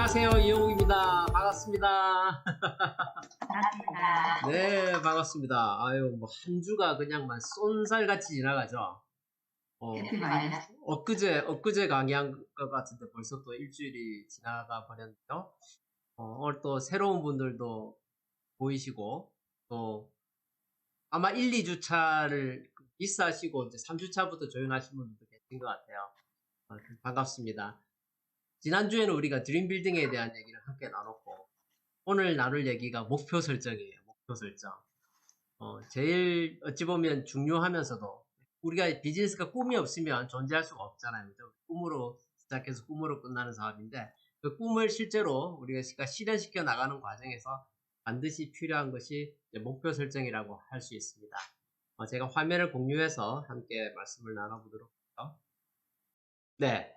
안녕하세요. 이용욱입니다. 반갑습니다. 반갑습니다. 네, 반갑습니다. 아유, 뭐, 한 주가 그냥 막 쏜살같이 지나가죠. 해피 마이너스. 엊그제 강의한 것 같은데 벌써 또 일주일이 지나가 버렸네요. 오늘 또 새로운 분들도 보이시고, 또 아마 1, 2주차를 입사하시고 이제 3주차부터 조인하신 분들도 계신 것 같아요. 반갑습니다. 지난주에는 우리가 드림빌딩에 대한 얘기를 함께 나눴고, 오늘 나눌 얘기가 목표 설정이에요. 목표 설정. 제일 어찌 보면 중요하면서도 우리가 비즈니스가 꿈이 없으면 존재할 수가 없잖아요. 그죠? 꿈으로 시작해서 꿈으로 끝나는 사업인데 그 꿈을 실제로 우리가 실현시켜 나가는 과정에서 반드시 필요한 것이 목표 설정이라고 할 수 있습니다. 제가 화면을 공유해서 함께 말씀을 나눠보도록 할게요. 네.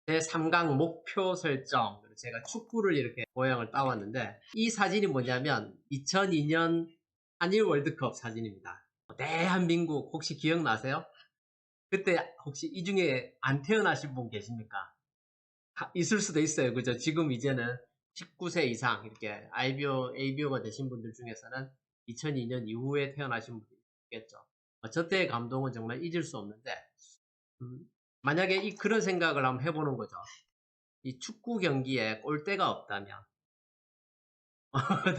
제 3강 목표 설정. 제가 축구를 이렇게 모양을 따왔는데 이 사진이 뭐냐면 2002년 한일 월드컵 사진입니다. 대한민국 혹시 기억나세요? 그때 혹시 이 중에 안 태어나신 분 계십니까? 있을 수도 있어요. 그죠? 지금 이제는 19세 이상 이렇게 ABO가 되신 분들 중에서는 2002년 이후에 태어나신 분들이 있겠죠. 저 때의 감동은 정말 잊을 수 없는데 만약에 그런 생각을 한번 해보는 거죠. 이 축구 경기에 골대가 없다면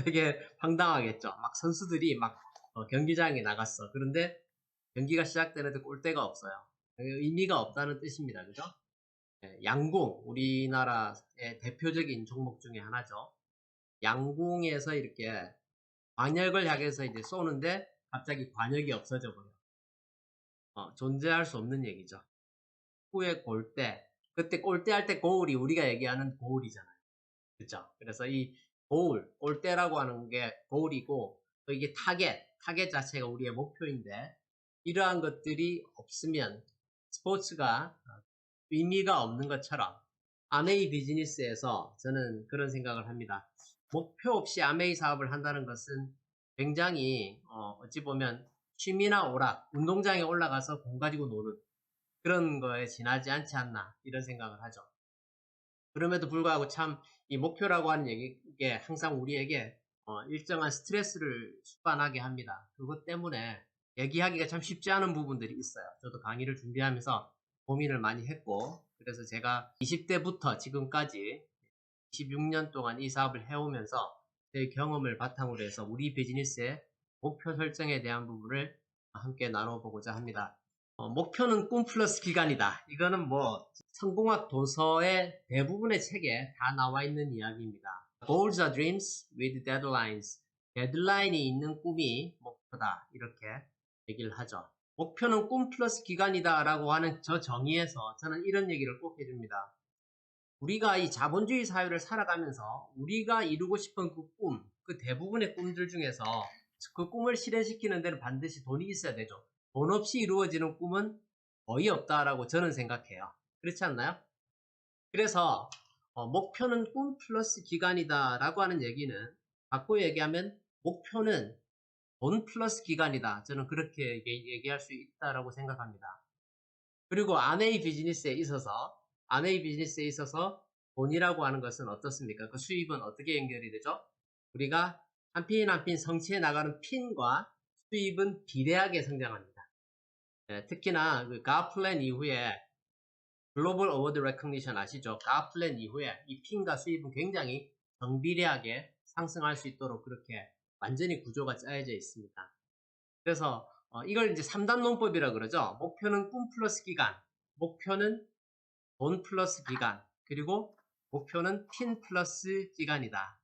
되게 황당하겠죠. 막 선수들이 막 경기장에 나갔어. 그런데 경기가 시작되는데 골대가 없어요. 의미가 없다는 뜻입니다. 그죠? 양궁, 우리나라의 대표적인 종목 중에 하나죠. 양궁에서 이렇게 관역을 향해서 이제 쏘는데 갑자기 관역이 없어져 버려. 존재할 수 없는 얘기죠. 축구의 골대. 그때 골대 할 때 고울이 우리가 얘기하는 고울이잖아요. 그죠? 그래서 이 골대라고 하는 게 고울이고, 또 이게 타겟 자체가 우리의 목표인데, 이러한 것들이 없으면 스포츠가 의미가 없는 것처럼, 아메이 비즈니스에서 저는 그런 생각을 합니다. 목표 없이 아메이 사업을 한다는 것은 굉장히, 어찌 보면 취미나 오락, 운동장에 올라가서 공 가지고 노는 그런 거에 지나지 않지 않나, 이런 생각을 하죠. 그럼에도 불구하고 참 이 목표라고 하는 얘기게 항상 우리에게 일정한 스트레스를 수반하게 합니다. 그것 때문에 얘기하기가 참 쉽지 않은 부분들이 있어요. 저도 강의를 준비하면서 고민을 많이 했고, 그래서 제가 20대부터 지금까지 26년 동안 이 사업을 해오면서 제 경험을 바탕으로 해서 우리 비즈니스의 목표 설정에 대한 부분을 함께 나눠보고자 합니다. 목표는 꿈 플러스 기간이다. 이거는 뭐 성공학 도서의 대부분의 책에 다 나와 있는 이야기입니다. Goals are dreams with deadlines. 데드라인이 있는 꿈이 목표다. 이렇게 얘기를 하죠. 목표는 꿈 플러스 기간이다 라고 하는 저 정의에서 저는 이런 얘기를 꼭 해줍니다. 우리가 이 자본주의 사회를 살아가면서 우리가 이루고 싶은 그 꿈, 그 대부분의 꿈들 중에서 그 꿈을 실현시키는 데는 반드시 돈이 있어야 되죠. 돈 없이 이루어지는 꿈은 거의 없다라고 저는 생각해요. 그렇지 않나요? 그래서 목표는 꿈 플러스 기간이다 라고 하는 얘기는 바꿔 얘기하면 목표는 돈 플러스 기간이다. 저는 그렇게 얘기할 수 있다라고 생각합니다. 그리고 아메이 비즈니스에 있어서 돈이라고 하는 것은 어떻습니까? 그 수입은 어떻게 연결이 되죠? 우리가 한 핀 한 핀 성취해 나가는 핀과 수입은 비례하게 성장합니다. 특히나 그 가플랜 이후에 글로벌 어워드 레커니션 아시죠? 가플랜 이후에 이 핀과 수입은 굉장히 정비례하게 상승할 수 있도록 그렇게 완전히 구조가 짜여져 있습니다. 그래서 이걸 이제 3단 논법이라 그러죠. 목표는 꿈 플러스 기간, 목표는 돈 플러스 기간, 그리고 목표는 핀 플러스 기간이다.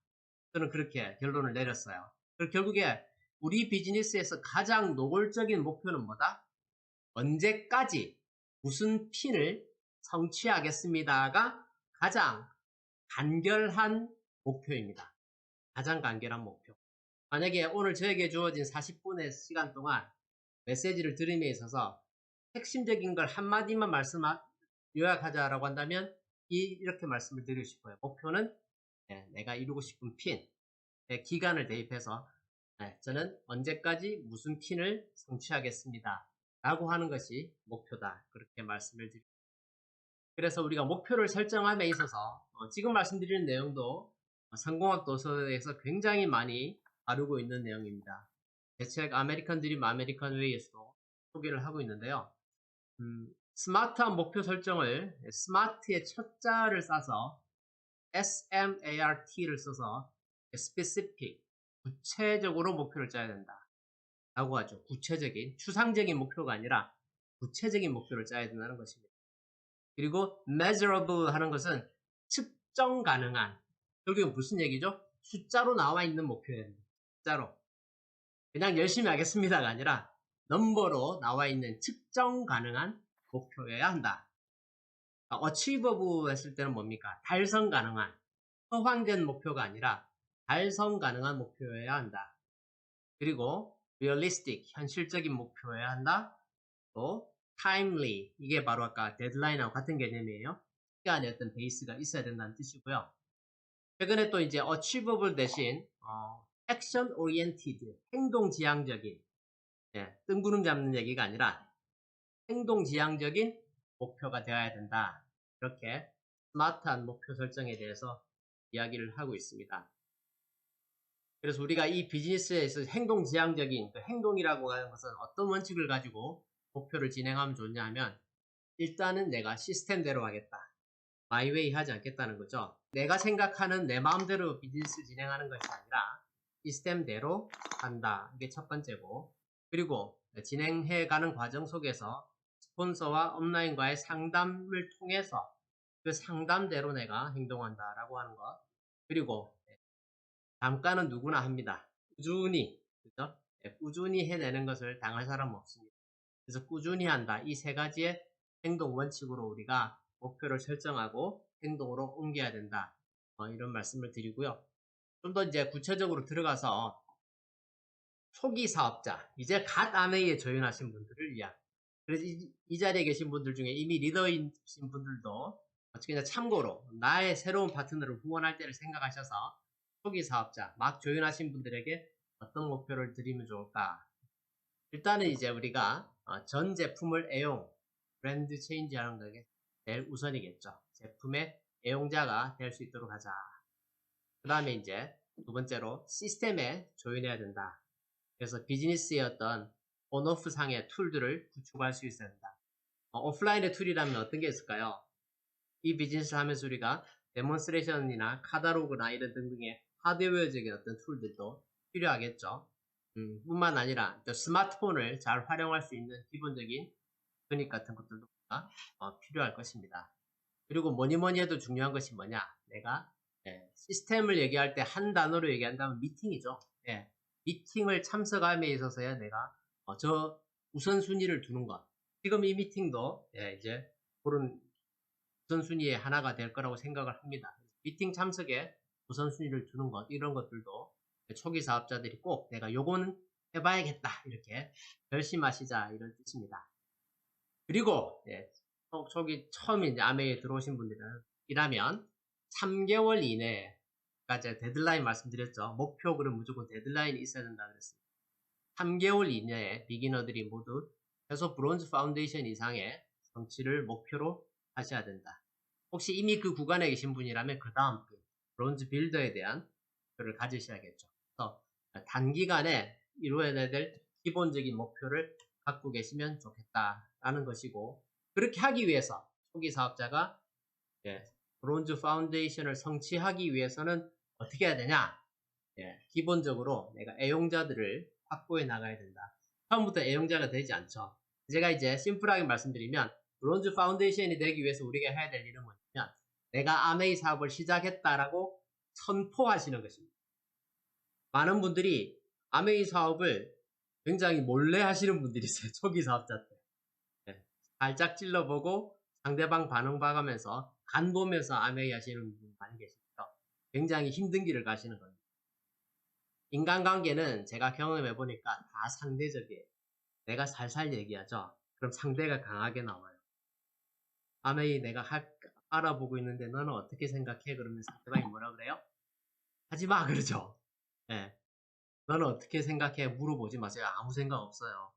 저는 그렇게 결론을 내렸어요. 그리고 결국에 우리 비즈니스에서 가장 노골적인 목표는 뭐다? 언제까지 무슨 핀을 성취하겠습니다가 가장 간결한 목표입니다. 가장 간결한 목표. 만약에 오늘 저에게 주어진 40분의 시간 동안 메시지를 들음에 있어서 핵심적인 걸 한마디만 요약하자라고 한다면 이렇게 말씀을 드리고 싶어요. 목표는 내가 이루고 싶은 핀, 기간을 대입해서 저는 언제까지 무슨 핀을 성취하겠습니다. 라고 하는 것이 목표다. 그렇게 말씀을 드립니다. 그래서 우리가 목표를 설정함에 있어서 지금 말씀드리는 내용도 성공학 도서에서 굉장히 많이 다루고 있는 내용입니다. 제 책 아메리칸 드림 아메리칸 웨이에서도 소개를 하고 있는데요. 스마트한 목표 설정을 스마트의 첫 자를 싸서 SMART를 써서 specific, 구체적으로 목표를 짜야 된다 라고 하죠. 구체적인, 추상적인 목표가 아니라 구체적인 목표를 짜야 된다는 것입니다. 그리고 measurable 하는 것은 측정 가능한, 결국은 무슨 얘기죠? 숫자로 나와 있는 목표예요. 숫자로. 그냥 열심히 하겠습니다가 아니라 넘버로 나와 있는 측정 가능한 목표여야 한다. achievable 했을 때는 뭡니까? 달성 가능한, 허황된 목표가 아니라 달성 가능한 목표여야 한다. 그리고 realistic, 현실적인 목표여야 한다. 또 timely, 이게 바로 아까 데드라인하고 같은 개념이에요. 시간에 어떤 베이스가 있어야 된다는 뜻이고요. 최근에 또 이제 achievable 대신 action oriented, 행동 지향적인, 뜬구름 잡는 얘기가 아니라 행동 지향적인 목표가 되어야 된다. 이렇게 스마트한 목표 설정에 대해서 이야기를 하고 있습니다. 그래서 우리가 이 비즈니스에서 행동 지향적인 그 행동이라고 하는 것은 어떤 원칙을 가지고 목표를 진행하면 좋냐 하면, 일단은 내가 시스템대로 하겠다. 마이웨이 하지 않겠다는 거죠. 내가 생각하는 내 마음대로 비즈니스 진행하는 것이 아니라 시스템대로 한다. 이게 첫 번째고, 그리고 진행해가는 과정 속에서 스폰서와 업라인과의 상담을 통해서 그 상담대로 내가 행동한다라고 하는 것. 그리고 잠깐은 누구나 합니다. 꾸준히, 그죠? 꾸준히 해내는 것을 당할 사람은 없습니다. 그래서 꾸준히 한다. 이 세 가지의 행동 원칙으로 우리가 목표를 설정하고 행동으로 옮겨야 된다. 이런 말씀을 드리고요. 좀 더 이제 구체적으로 들어가서 초기 사업자, 이제 갓 아메이에 조인하신 분들을 위한, 그래서 이 자리에 계신 분들 중에 이미 리더이신 분들도 어떻게 참고로 나의 새로운 파트너를 후원할 때를 생각하셔서 초기 사업자, 막 조인하신 분들에게 어떤 목표를 드리면 좋을까? 일단은 이제 우리가 전 제품을 애용, 브랜드 체인지 하는 게 제일 우선이겠죠. 제품의 애용자가 될 수 있도록 하자. 그 다음에 이제 두 번째로 시스템에 조인해야 된다. 그래서 비즈니스의 어떤 온오프 상의 툴들을 구축할 수 있어야 된다. 오프라인의 툴이라면 어떤 게 있을까요? 이 비즈니스를 하면서 우리가 데몬스트레이션이나 카탈로그나 이런 등등의 하드웨어적인 어떤 툴들도 필요하겠죠. 뿐만 아니라 또 스마트폰을 잘 활용할 수 있는 기본적인 근육 같은 것들도 필요할 것입니다. 그리고 뭐니 해도 중요한 것이 뭐냐? 내가 시스템을 얘기할 때 한 단어로 얘기한다면 미팅이죠. 미팅을 참석함에 있어서야 내가 저 우선순위를 두는 것. 지금 이 미팅도 이제 그런 우선순위의 하나가 될 거라고 생각을 합니다. 미팅 참석에 우선순위를 두는 것, 이런 것들도 초기 사업자들이 꼭 내가 요거는 해봐야겠다, 이렇게 결심하시자, 이런 뜻입니다. 그리고 초기 처음 이제 아메이에 들어오신 분들이라면 3개월 이내가 제가 데드라인 말씀드렸죠. 목표 그럼 무조건 데드라인이 있어야 된다 그랬습니다. 3개월 이내에 비기너들이 모두 최소 브론즈 파운데이션 이상의 성취를 목표로 하셔야 된다. 혹시 이미 그 구간에 계신 분이라면 그 다음 브론즈 빌더에 대한 목표를 가지셔야겠죠. 그래서 단기간에 이루어야 될 기본적인 목표를 갖고 계시면 좋겠다라는 것이고, 그렇게 하기 위해서 초기 사업자가 브론즈 파운데이션을 성취하기 위해서는 어떻게 해야 되냐? 기본적으로 내가 애용자들을 확보해 나가야 된다. 처음부터 애용자가 되지 않죠. 제가 이제 심플하게 말씀드리면 브론즈 파운데이션이 되기 위해서 우리가 해야 될 일은 뭐냐면, 내가 아메이 사업을 시작했다라고 선포하시는 것입니다. 많은 분들이 아메이 사업을 굉장히 몰래 하시는 분들이 있어요. 초기 사업자 때. 살짝 찔러보고 상대방 반응 봐가면서 간 보면서 아메이 하시는 분 많이 계시죠. 굉장히 힘든 길을 가시는 겁니다. 인간관계는 제가 경험해 보니까 다 상대적이에요. 내가 살살 얘기하죠. 그럼 상대가 강하게 나와요. 아메이 내가 알아보고 있는데 너는 어떻게 생각해? 그러면 상대방이 뭐라 그래요? 하지마 그러죠. 너는 어떻게 생각해? 물어보지 마세요. 아무 생각 없어요.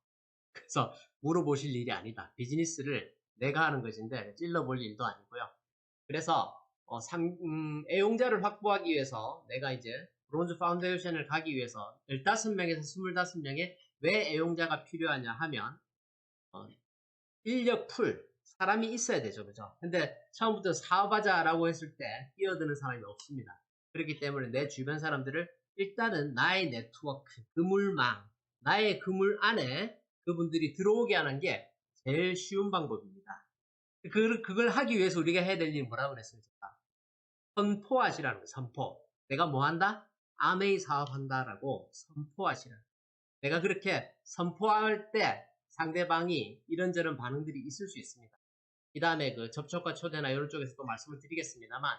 그래서 물어보실 일이 아니다. 비즈니스를 내가 하는 것인데 찔러볼 일도 아니고요. 그래서 애용자를 확보하기 위해서 내가 이제 브론즈 파운데이션을 가기 위해서 15명에서 25명의 왜 애용자가 필요하냐 하면 인력 풀 사람이 있어야 되죠. 그죠? 근데 처음부터 사업하자라고 했을 때 뛰어드는 사람이 없습니다. 그렇기 때문에 내 주변 사람들을 일단은 나의 네트워크, 그물망, 나의 그물 안에 그분들이 들어오게 하는 게 제일 쉬운 방법입니다. 그걸 하기 위해서 우리가 해야 될 일이 뭐라고 그랬습니까? 선포하시라는 거예요. 선포. 내가 뭐 한다? 아메이 사업한다라고 선포하시라는 거예요. 내가 그렇게 선포할 때 상대방이 이런저런 반응들이 있을 수 있습니다. 그 다음에 그 접촉과 초대나 이런 쪽에서 또 말씀을 드리겠습니다만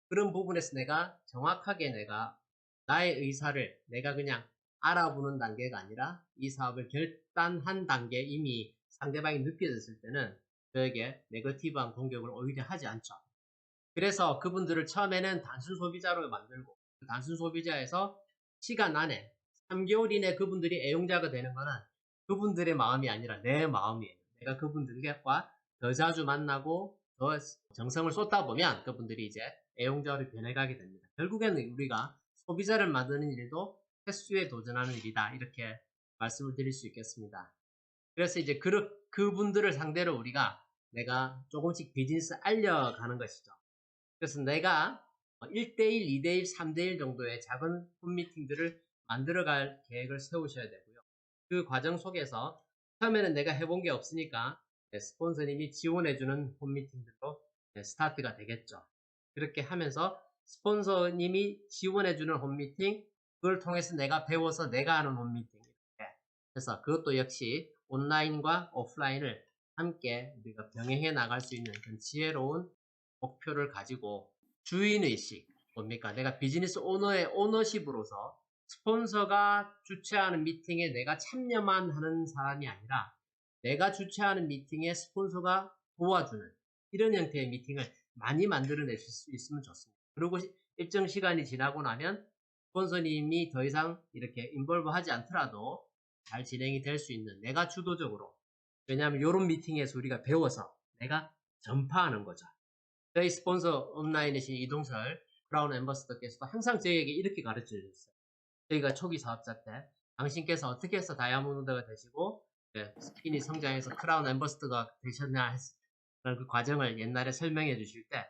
그런 부분에서 내가 정확하게 내가 나의 의사를 내가 그냥 알아보는 단계가 아니라 이 사업을 결단한 단계 이미 상대방이 느껴졌을 때는 저에게 네거티브한 공격을 오히려 하지 않죠. 그래서 그분들을 처음에는 단순 소비자로 만들고 그 단순 소비자에서 시간 안에 3개월 이내 그분들이 애용자가 되는 거는 그분들의 마음이 아니라 내 마음이에요. 내가 그분들과 더 자주 만나고 더 정성을 쏟다 보면 그분들이 이제 애용자로 변해가게 됩니다. 결국에는 우리가 소비자를 만드는 일도 횟수에 도전하는 일이다. 이렇게 말씀을 드릴 수 있겠습니다. 그래서 이제 그분들을 상대로 내가 조금씩 비즈니스 알려가는 것이죠. 그래서 내가 1대1, 2대1, 3대1 정도의 작은 홈미팅들을 만들어갈 계획을 세우셔야 되고요. 그 과정 속에서 처음에는 내가 해본 게 없으니까 스폰서님이 지원해주는 홈미팅들로 스타트가 되겠죠. 그렇게 하면서 스폰서님이 지원해주는 홈미팅, 그걸 통해서 내가 배워서 내가 하는 홈미팅. 그래서 그것도 역시 온라인과 오프라인을 함께 우리가 병행해 나갈 수 있는 그런 지혜로운 목표를 가지고 주인의식, 뭡니까? 내가 비즈니스 오너의 오너십으로서 스폰서가 주최하는 미팅에 내가 참여만 하는 사람이 아니라 내가 주최하는 미팅에 스폰서가 도와주는 이런 형태의 미팅을 많이 만들어내실 수 있으면 좋습니다. 그리고 일정 시간이 지나고 나면 스폰서님이 더 이상 이렇게 인볼브 하지 않더라도 잘 진행이 될 수 있는 내가 주도적으로, 왜냐하면 이런 미팅에서 우리가 배워서 내가 전파하는 거죠. 저희 스폰서 온라인이신 이동설 크라운 앰버서더께서도 항상 저희에게 이렇게 가르쳐 주셨어요. 저희가 초기 사업자 때 당신께서 어떻게 해서 다이아몬드가 되시고 스킨이 성장해서 크라운 앰버서더가 되셨냐 했을 그 과정을 옛날에 설명해 주실 때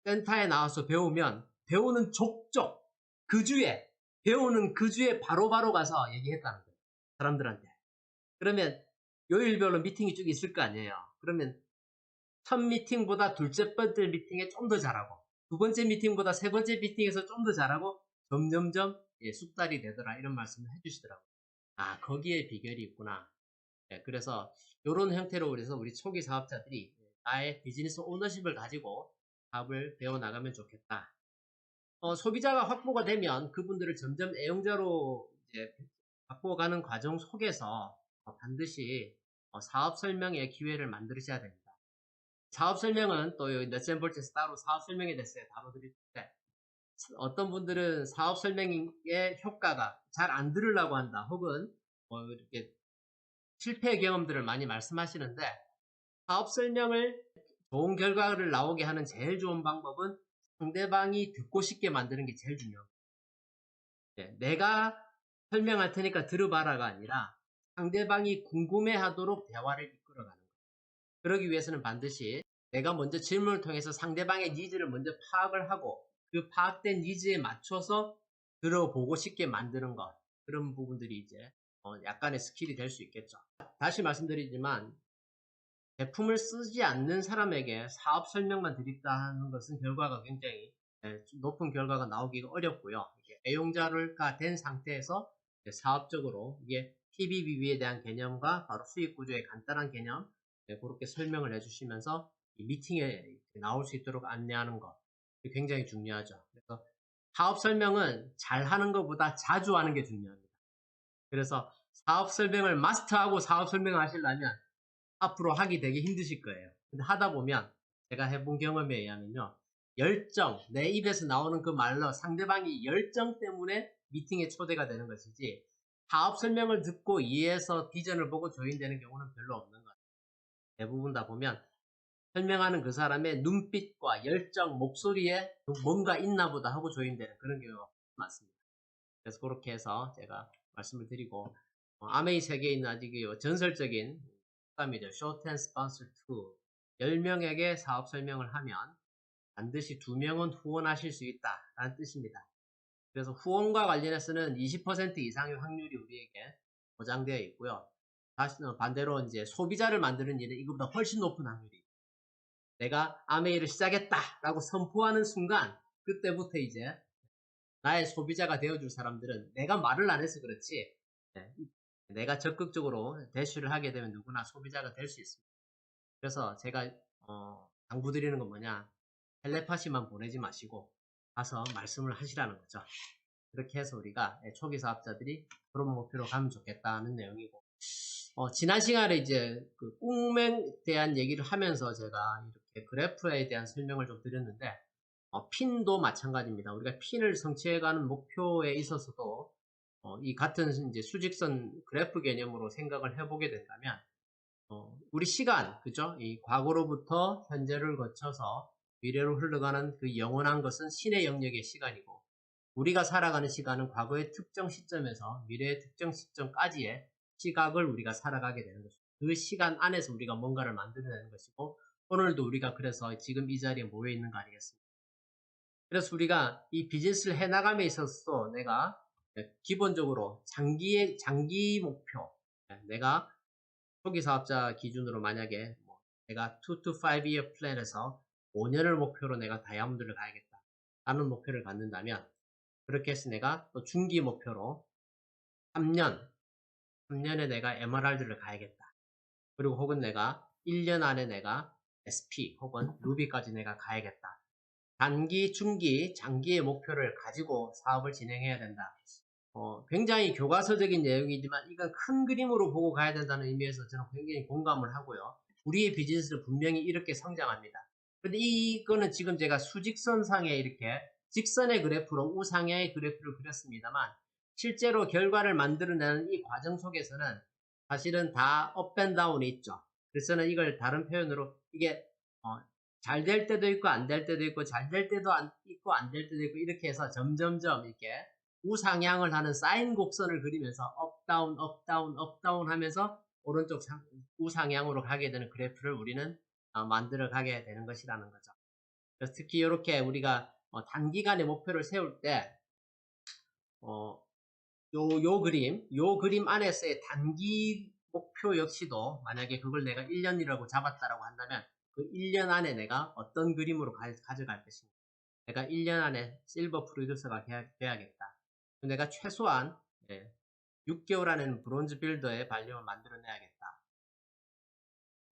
센터에 나와서 배우면 배우는 족족 배우는 그 주에 바로바로 가서 얘기했다는 거예요. 사람들한테. 그러면 요일별로 미팅이 쭉 있을 거 아니에요. 그러면 첫 미팅보다 둘째 번째 미팅에 좀 더 잘하고 두 번째 미팅보다 세 번째 미팅에서 좀 더 잘하고 점점점 숙달이 되더라 이런 말씀을 해주시더라고요. 아, 거기에 비결이 있구나. 그래서 이런 형태로 그래서 우리 초기 사업자들이 나의 비즈니스 오너십을 가지고 사업을 배워나가면 좋겠다. 소비자가 확보가 되면 그분들을 점점 애용자로 이제 바꿔가는 과정 속에서 반드시 사업 설명의 기회를 만드셔야 됩니다. 사업 설명은 또 넷센볼트에서 따로 사업 설명에 대해서 다뤄드릴 텐데 어떤 분들은 사업 설명의 효과가 잘 안 들으려고 한다 혹은 이렇게 실패 경험들을 많이 말씀하시는데 사업 설명을 좋은 결과를 나오게 하는 제일 좋은 방법은 상대방이 듣고 싶게 만드는 게 제일 중요합니다. 내가 설명할 테니까 들어봐라가 아니라 상대방이 궁금해하도록 대화를 이끌어가는 거예요. 그러기 위해서는 반드시 내가 먼저 질문을 통해서 상대방의 니즈를 먼저 파악을 하고 그 파악된 니즈에 맞춰서 들어보고 싶게 만드는 것, 그런 부분들이 이제 약간의 스킬이 될 수 있겠죠. 다시 말씀드리지만 제품을 쓰지 않는 사람에게 사업 설명만 드린다 하는 것은 결과가 굉장히 높은 결과가 나오기가 어렵고요. 애용자가 된 상태에서 사업적으로 이게 PBBB에 대한 개념과 바로 수익 구조의 간단한 개념 그렇게 설명을 해주시면서 이 미팅에 나올 수 있도록 안내하는 것 굉장히 중요하죠. 그래서 사업 설명은 잘 하는 것보다 자주 하는 게 중요합니다. 그래서 사업 설명을 마스터하고 사업 설명을 하시려면 앞으로 하기 되게 힘드실 거예요. 근데 하다 보면 제가 해본 경험에 의하면요. 열정, 내 입에서 나오는 그 말로 상대방이 열정 때문에 미팅에 초대가 되는 것이지 사업 설명을 듣고 이해해서 비전을 보고 조인되는 경우는 별로 없는 것 같아요. 대부분 다 보면 설명하는 그 사람의 눈빛과 열정, 목소리에 뭔가 있나 보다 하고 조인되는 그런 경우가 많습니다. 그래서 그렇게 해서 제가 말씀을 드리고, 아메이 세계에 있는 아주 전설적인 사람이죠. Short and Sponsor 2. 10명에게 사업 설명을 하면 반드시 2명은 후원하실 수 있다라는 뜻입니다. 그래서 후원과 관련해서는 20% 이상의 확률이 우리에게 보장되어 있고요. 반대로 이제 소비자를 만드는 일은 이거보다 훨씬 높은 확률이. 내가 아메이를 시작했다라고 선포하는 순간 그때부터 이제 나의 소비자가 되어줄 사람들은 내가 말을 안 해서 그렇지, 내가 적극적으로 대시를 하게 되면 누구나 소비자가 될 수 있습니다. 그래서 제가 당부드리는 건 뭐냐, 텔레파시만 보내지 마시고 가서 말씀을 하시라는 거죠. 그렇게 해서 우리가 초기 사업자들이 그런 목표로 가면 좋겠다는 내용이고, 지난 시간에 이제 그 꿈에 대한 얘기를 하면서 제가 이렇게 그래프에 대한 설명을 좀 드렸는데, 핀도 마찬가지입니다. 우리가 핀을 성취해가는 목표에 있어서도 이 같은 이제 수직선 그래프 개념으로 생각을 해보게 된다면, 우리 시간, 그죠? 이 과거로부터 현재를 거쳐서 미래로 흘러가는 그 영원한 것은 신의 영역의 시간이고, 우리가 살아가는 시간은 과거의 특정 시점에서 미래의 특정 시점까지의 시각을 우리가 살아가게 되는 것이고, 그 시간 안에서 우리가 뭔가를 만들어내는 것이고, 오늘도 우리가 그래서 지금 이 자리에 모여 있는 거 아니겠습니까? 그래서 우리가 이 비즈니스를 해나감에 있어서 내가 기본적으로 장기 목표, 내가 초기 사업자 기준으로 만약에 내가 2 to 5 year plan에서 5년을 목표로 내가 다이아몬드를 가야겠다 라는 목표를 갖는다면, 그렇게 해서 내가 또 중기 목표로 3년에 내가 에메랄드를 가야겠다. 그리고 혹은 내가 1년 안에 내가 SP 혹은 루비까지 내가 가야겠다. 단기, 중기, 장기의 목표를 가지고 사업을 진행해야 된다. 굉장히 교과서적인 내용이지만 이건 큰 그림으로 보고 가야 된다는 의미에서 저는 굉장히 공감을 하고요. 우리의 비즈니스는 분명히 이렇게 성장합니다. 근데 이거는 지금 제가 수직선상에 이렇게 직선의 그래프로 우상향의 그래프를 그렸습니다만, 실제로 결과를 만들어내는 이 과정 속에서는 사실은 다 업앤다운이 있죠. 그래서 저는 이걸 다른 표현으로, 이게 잘 될 때도 있고 안 될 때도 있고 잘 될 때도 있고 안 될 때도 있고, 이렇게 해서 점점점 이렇게 우상향을 하는 사인 곡선을 그리면서 업다운 업다운 업다운 하면서 오른쪽 우상향으로 가게 되는 그래프를 우리는 만들어 가게 되는 것이라는 거죠. 그래서 특히 이렇게 우리가 단기간의 목표를 세울 때 요 그림 안에서의 단기 목표 역시도 만약에 그걸 내가 1년이라고 잡았다라고 한다면 그 1년 안에 내가 어떤 그림으로 가져갈 것인가. 내가 1년 안에 실버 프로듀서가 돼야겠다. 내가 최소한 6개월 안에는 브론즈 빌더의 발령을 만들어내야겠다.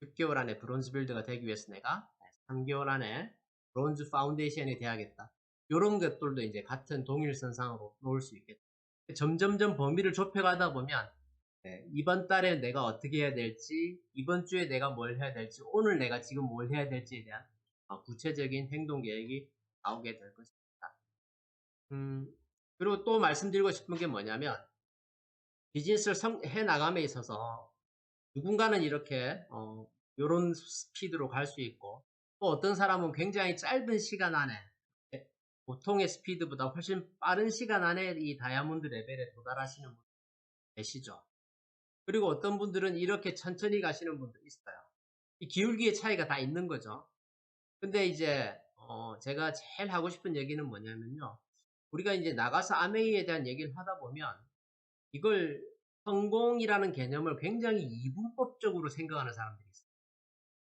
6개월 안에 브론즈 빌더가 되기 위해서 내가 3개월 안에 브론즈 파운데이션이 돼야겠다. 이런 것들도 이제 같은 동일선상으로 놓을 수 있겠다. 점점점 범위를 좁혀가다 보면 이번 달에 내가 어떻게 해야 될지, 이번 주에 내가 뭘 해야 될지, 오늘 내가 지금 뭘 해야 될지에 대한 구체적인 행동 계획이 나오게 될 것입니다. 그리고 또 말씀드리고 싶은 게 뭐냐면, 비즈니스를 해나감에 있어서 누군가는 이렇게 이런 스피드로 갈 수 있고, 또 어떤 사람은 굉장히 짧은 시간 안에 보통의 스피드보다 훨씬 빠른 시간 안에 이 다이아몬드 레벨에 도달하시는 분 계시죠. 그리고 어떤 분들은 이렇게 천천히 가시는 분도 있어요. 이 기울기의 차이가 다 있는 거죠. 근데 이제 제가 제일 하고 싶은 얘기는 뭐냐면요, 우리가 이제 나가서 아메이에 대한 얘기를 하다 보면 이걸 성공이라는 개념을 굉장히 이분법적으로 생각하는 사람들이 있어요.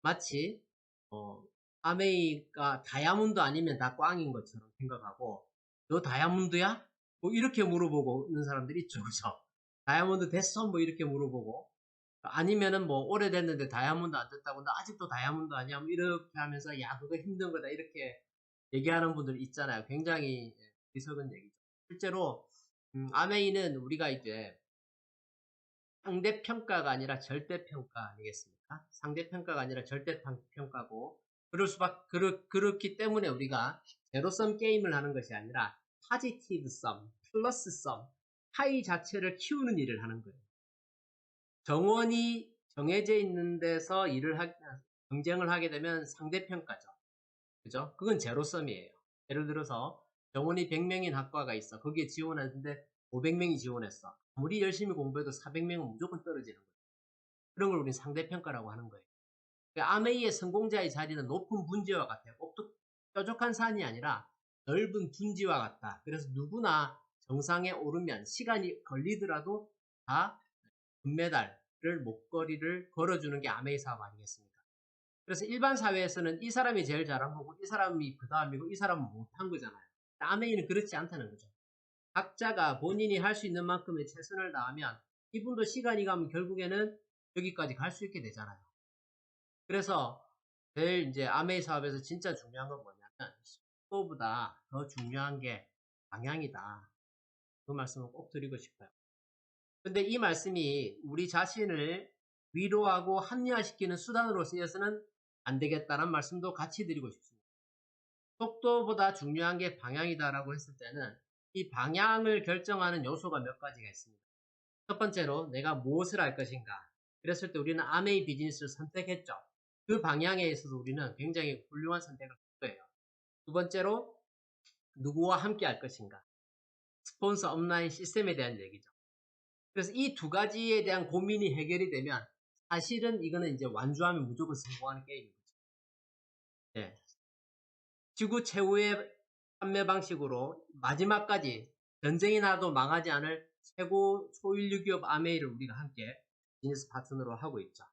마치 아메이가 다이아몬드 아니면 다 꽝인 것처럼 생각하고, 너 다이아몬드야? 뭐 이렇게 물어보고 있는 사람들이 있죠. 그죠? 다이아몬드 됐어? 뭐 이렇게 물어보고, 아니면은 뭐 오래됐는데 다이아몬드 안 됐다고, 나 아직도 다이아몬드 아니야? 뭐 이렇게 하면서 야 그거 힘든 거다 이렇게 얘기하는 분들 있잖아요. 굉장히 어리석은 얘기죠. 실제로 아메이는 우리가 이제 상대평가가 아니라 절대평가 아니겠습니까? 상대평가가 아니라 절대평가고, 그렇기 때문에 우리가 제로섬 게임을 하는 것이 아니라 포지티브 썸, 플러스 썸, 파이 자체를 키우는 일을 하는 거예요. 정원이 정해져 있는 데서 경쟁을 하게 되면 상대평가죠. 그죠? 그건 제로섬이에요. 예를 들어서 정원이 100명인 학과가 있어. 거기에 지원했는데 500명이 지원했어. 아무리 열심히 공부해도 400명은 무조건 떨어지는 거예요. 그런 걸 우리는 상대평가라고 하는 거예요. 그러니까 아메이의 성공자의 자리는 높은 분지와 같아요. 꼭 뾰족한 산이 아니라 넓은 분지와 같다. 그래서 누구나 정상에 오르면 시간이 걸리더라도 다 금메달을 목걸이를 걸어주는 게 아메이 사업 아니겠습니까? 그래서 일반 사회에서는 이 사람이 제일 잘한 거고 이 사람이 그 다음이고 이 사람은 못한 거잖아요. 아메이는 그렇지 않다는 거죠. 각자가 본인이 할 수 있는 만큼의 최선을 다하면 이분도 시간이 가면 결국에는 여기까지 갈 수 있게 되잖아요. 그래서 제일 이제 아메이 사업에서 진짜 중요한 건 뭐냐면 속도보다 더 중요한 게 방향이다. 그 말씀을 꼭 드리고 싶어요. 근데 이 말씀이 우리 자신을 위로하고 합리화시키는 수단으로 쓰여서는 안 되겠다는 말씀도 같이 드리고 싶습니다. 속도보다 중요한 게 방향이다라고 했을 때는 이 방향을 결정하는 요소가 몇 가지가 있습니다. 첫 번째로 내가 무엇을 할 것인가. 그랬을 때 우리는 아메이 비즈니스를 선택했죠. 그 방향에 있어서 우리는 굉장히 훌륭한 선택을 할 거예요. 두 번째로 누구와 함께 할 것인가. 스폰서 업라인 시스템에 대한 얘기죠. 그래서 이 두 가지에 대한 고민이 해결이 되면 사실은 이거는 이제 완주하면 무조건 성공하는 게임인 거죠. 네. 지구 최후의 판매 방식으로 마지막까지 전쟁이 나도 망하지 않을 최고 초인류 기업 아메이를 우리가 함께 비즈니스 파트너로 하고 있죠.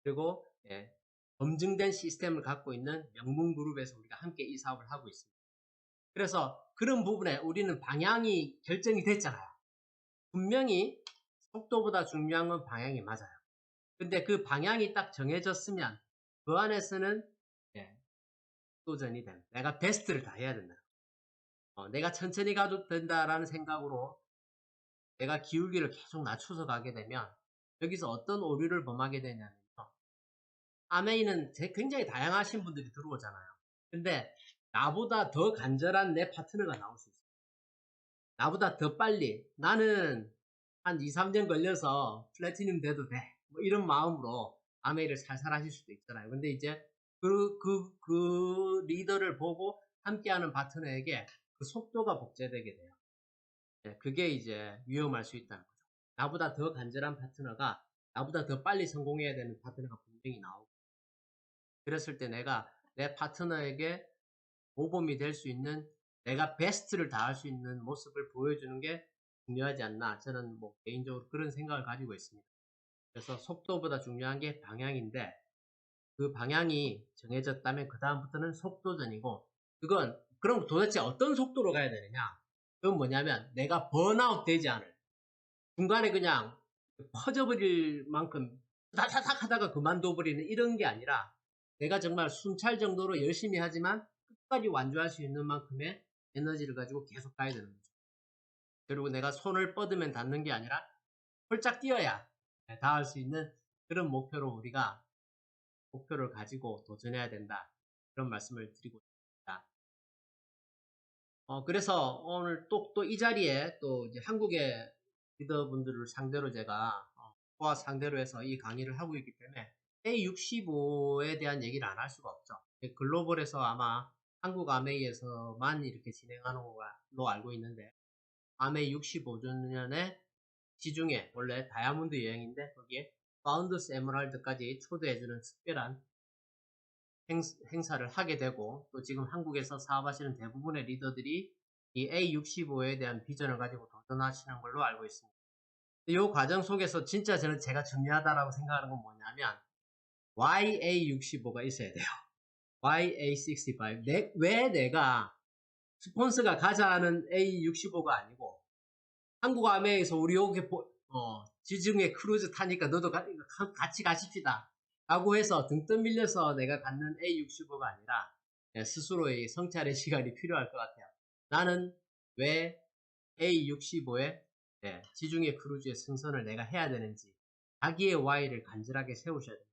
그리고 검증된 시스템을 갖고 있는 명문그룹에서 우리가 함께 이 사업을 하고 있습니다. 그래서 그런 부분에 우리는 방향이 결정이 됐잖아요. 분명히 속도보다 중요한 건 방향이 맞아요. 근데 그 방향이 딱 정해졌으면 그 안에서는 도전이 됩니다. 내가 베스트를 다 해야 된다. 내가 천천히 가도 된다라는 생각으로 내가 기울기를 계속 낮춰서 가게 되면 여기서 어떤 오류를 범하게 되냐면요. 아메이는 굉장히 다양하신 분들이 들어오잖아요. 근데 나보다 더 간절한 내 파트너가 나올 수 있어요. 나보다 더 빨리 나는 한 2, 3년 걸려서 플래티넘 돼도 돼. 뭐 이런 마음으로 아메이를 살살 하실 수도 있잖아요. 근데 이제 그 리더를 보고 함께하는 파트너에게 그 속도가 복제되게 돼요. 그게 이제 위험할 수 있다는 거죠. 나보다 더 간절한 파트너가 나보다 더 빨리 성공해야 되는 파트너가 분명히 나오고 그랬을 때 내가 내 파트너에게 모범이 될 수 있는 내가 베스트를 다할 수 있는 모습을 보여주는 게 중요하지 않나 저는 뭐 개인적으로 그런 생각을 가지고 있습니다. 그래서 속도보다 중요한 게 방향인데 그 방향이 정해졌다면 그 다음부터는 속도전이고 그럼 도대체 어떤 속도로 가야 되느냐 그건 뭐냐면 내가 번아웃 되지 않을 중간에 그냥 퍼져버릴 만큼 다다닥 하다가 그만둬버리는 이런 게 아니라 내가 정말 숨찰 정도로 열심히 하지만 끝까지 완주할 수 있는 만큼의 에너지를 가지고 계속 가야 되는 거죠. 그리고 내가 손을 뻗으면 닿는 게 아니라 홀짝 뛰어야 닿을 수 있는 그런 목표로 우리가 목표를 가지고 도전해야 된다. 그런 말씀을 드리고 있습니다. 그래서 오늘 또 이 자리에 또 이제 한국의 리더분들을 상대로 제가 과 상대로 해서 이 강의를 하고 있기 때문에 A65에 대한 얘기를 안 할 수가 없죠. 글로벌에서 아마 한국 아메이에서만 이렇게 진행하는 걸로 알고 있는데 아메이 65주년에 지중해 원래 다이아몬드 여행인데 거기에 파운더스 에메랄드까지 초대해주는 특별한 행사를 하게 되고 또 지금 한국에서 사업하시는 대부분의 리더들이 이 A65에 대한 비전을 가지고 도전하시는 걸로 알고 있습니다. 이 과정 속에서 진짜 제가 중요하다라고 생각하는 건 뭐냐면 YA65가 있어야 돼요. YA65 왜 내가 스폰서가 가자 하는 A65가 아니고 한국 아메에서 우리 여기 지중해 크루즈 타니까 너도 같이 가십시다 라고 해서 등 떠밀려서 내가 갖는 A65가 아니라 스스로의 성찰의 시간이 필요할 것 같아요. 나는 왜 A65에 지중해 크루즈의 승선을 내가 해야 되는지 자기의 Y를 간절하게 세우셔야 됩니다.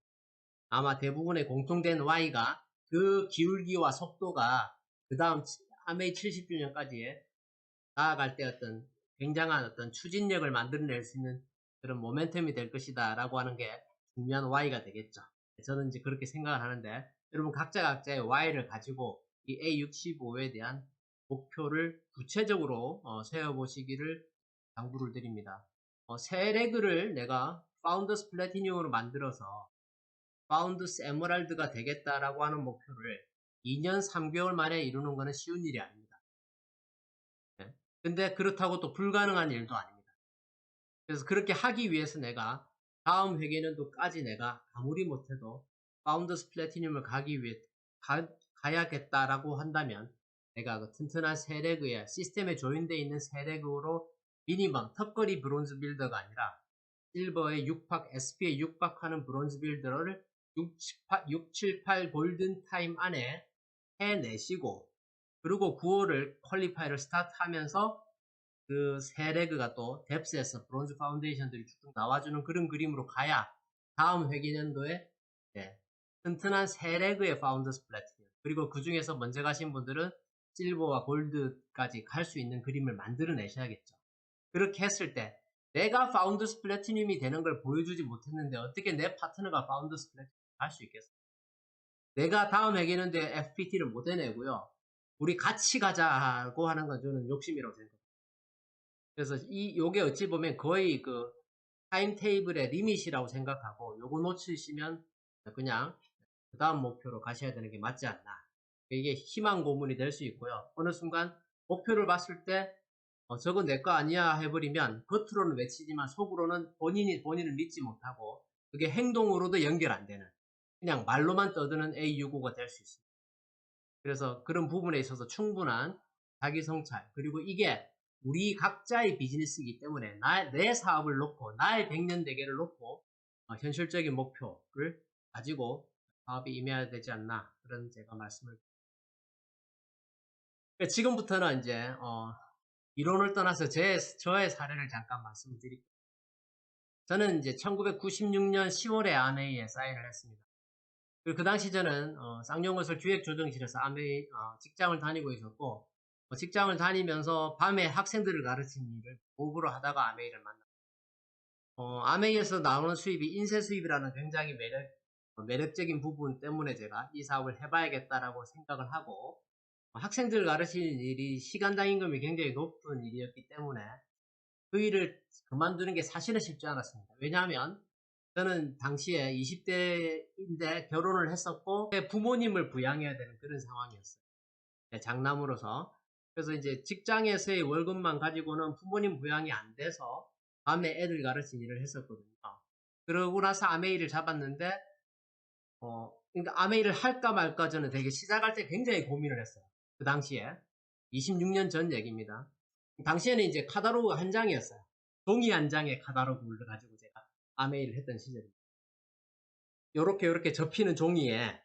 아마 대부분의 공통된 Y가 그 기울기와 속도가 그 다음 아메이 70주년까지의 나아갈 때 어떤 굉장한 어떤 추진력을 만들어낼 수 있는 그런 모멘텀이 될 것이다 라고 하는 게 중요한 Y가 되겠죠. 저는 이제 그렇게 생각을 하는데, 여러분 각자의 Y를 가지고 이 A65에 대한 목표를 구체적으로 세워보시기를 당부를 드립니다. 새 레그를 내가 파운더스 플래티늄으로 만들어서 파운더스 에메랄드가 되겠다라고 하는 목표를 2년 3개월 만에 이루는 것은 쉬운 일이 아닙니다. 네. 근데 그렇다고 또 불가능한 일도 아닙니다. 그래서 그렇게 하기 위해서 내가 다음 회계년도까지 내가 아무리 못해도 파운더스 플래티늄을 가기 위해 가야겠다라고 한다면, 내가 그 튼튼한 세레그에 시스템에 조인되어 있는 세레그로 미니멈 턱걸이 브론즈 빌더가 아니라 실버에 6박, SP에 6박하는 브론즈 빌더를 6, 7, 8 골든 타임 안에 해내시고, 그리고 9월을 퀄리파이를 스타트하면서 그 세 레그가 또 뎁스에서 브론즈 파운데이션들이 쭉 나와주는 그런 그림으로 가야 다음 회계년도에 튼튼한 세 레그의 파운더스 플래티늄, 그리고 그 중에서 먼저 가신 분들은 실버와 골드까지 갈 수 있는 그림을 만들어 내셔야겠죠. 그렇게 했을 때 내가 파운더스 플래티늄이 되는 걸 보여주지 못했는데 어떻게 내 파트너가 파운더스 플래티늄 할 수 있겠어? 내가 다음 회계년도에 FPT를 못 해내고요, 우리 같이 가자고 하는 건 저는 욕심이라고 생각합니다. 그래서 요게 어찌 보면 거의 그 타임테이블의 리밋이라고 생각하고, 요거 놓치시면 그냥 그 다음 목표로 가셔야 되는 게 맞지 않나. 이게 희망 고문이 될 수 있고요. 어느 순간 목표를 봤을 때 저거 내 거 아니야 해버리면 겉으로는 외치지만 속으로는 본인을 믿지 못하고, 그게 행동으로도 연결 안 되는, 그냥 말로만 떠드는 A65가 될 수 있습니다. 그래서 그런 부분에 있어서 충분한 자기 성찰, 그리고 이게 우리 각자의 비즈니스이기 때문에 내 사업을 놓고, 나의 100년 대계를 놓고 현실적인 목표를 가지고 사업에 임해야 되지 않나, 그런 제가 말씀을. 지금부터는 이제 이론을 떠나서 저의 사례를 잠깐 말씀을 드릴게요. 저는 이제 1996년 10월에 아메이에 사인을 했습니다. 그리고 그 당시 저는 쌍용건설 기획조정실에서 아메이 직장을 다니고 있었고, 직장을 다니면서 밤에 학생들을 가르치는 일을 부업으로 하다가 아메이를 만났습니다. 아메이에서 나오는 수입이 인쇄 수입이라는 굉장히 매력적인 부분 때문에 제가 이 사업을 해봐야겠다라고 생각을 하고, 학생들 가르치는 일이 시간당 임금이 굉장히 높은 일이었기 때문에 그 일을 그만두는 게 사실은 쉽지 않았습니다. 왜냐하면 저는 당시에 20대인데 결혼을 했었고 부모님을 부양해야 되는 그런 상황이었어요. 장남으로서. 그래서 이제 직장에서의 월급만 가지고는 부모님 부양이 안 돼서 밤에 애들 가르치는 일을 했었거든요. 그러고 나서 아메이를 잡았는데 그러니까 아메이를 할까 말까 저는 되게 시작할 때 굉장히 고민을 했어요. 그 당시에 26년 전 얘기입니다. 당시에는 이제 카다로그 한 장이었어요. 종이 한 장에 카다로그를 가지고 제가 아메이를 했던 시절입니다. 요렇게 접히는 종이에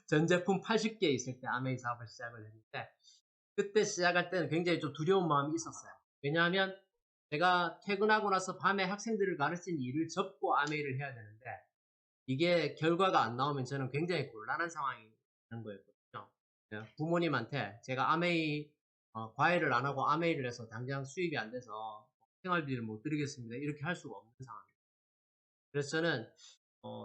전 제품 80개 있을 때 아메이 사업을 시작을 했는데, 그때 시작할 때는 굉장히 좀 두려운 마음이 있었어요. 왜냐하면 제가 퇴근하고 나서 밤에 학생들을 가르치는 일을 접고 아메이를 해야 되는데, 이게 결과가 안 나오면 저는 굉장히 곤란한 상황이 되는 거였거든요. 부모님한테 제가 아메이 과외를 안 하고 아메이를 해서 당장 수입이 안 돼서 생활비를 못 드리겠습니다, 이렇게 할 수가 없는 상황이에요. 그래서 저는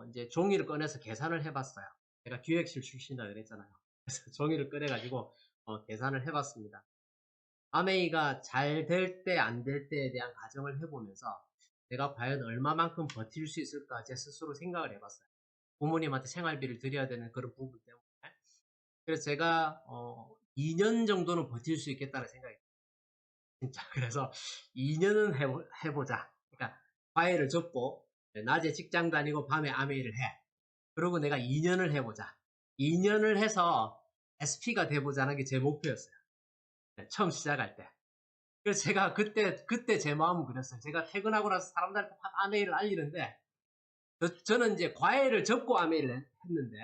이제 종이를 꺼내서 계산을 해봤어요. 제가 기획실 출신이라 그랬잖아요. 그래서 종이를 꺼내가지고 계산을 해봤습니다. 아메이가 잘 될 때, 안 될 때에 대한 가정을 해보면서 내가 과연 얼마만큼 버틸 수 있을까 제 스스로 생각을 해봤어요. 부모님한테 생활비를 드려야 되는 그런 부분 때문에. 그래서 제가 2년 정도는 버틸 수 있겠다는 생각이 진짜. 그래서 2년은 해보자. 그러니까 과외를 접고 낮에 직장 다니고 밤에 아메이를 해. 그리고 내가 2년을 해보자. 2년을 해서 SP가 돼보자는 게 제 목표였어요. 처음 시작할 때. 그래서 제가 그때 제 마음은 그랬어요. 제가 퇴근하고 나서 사람들한테 아메이를 알리는데, 저는 이제 과외를 접고 아메이를 했는데,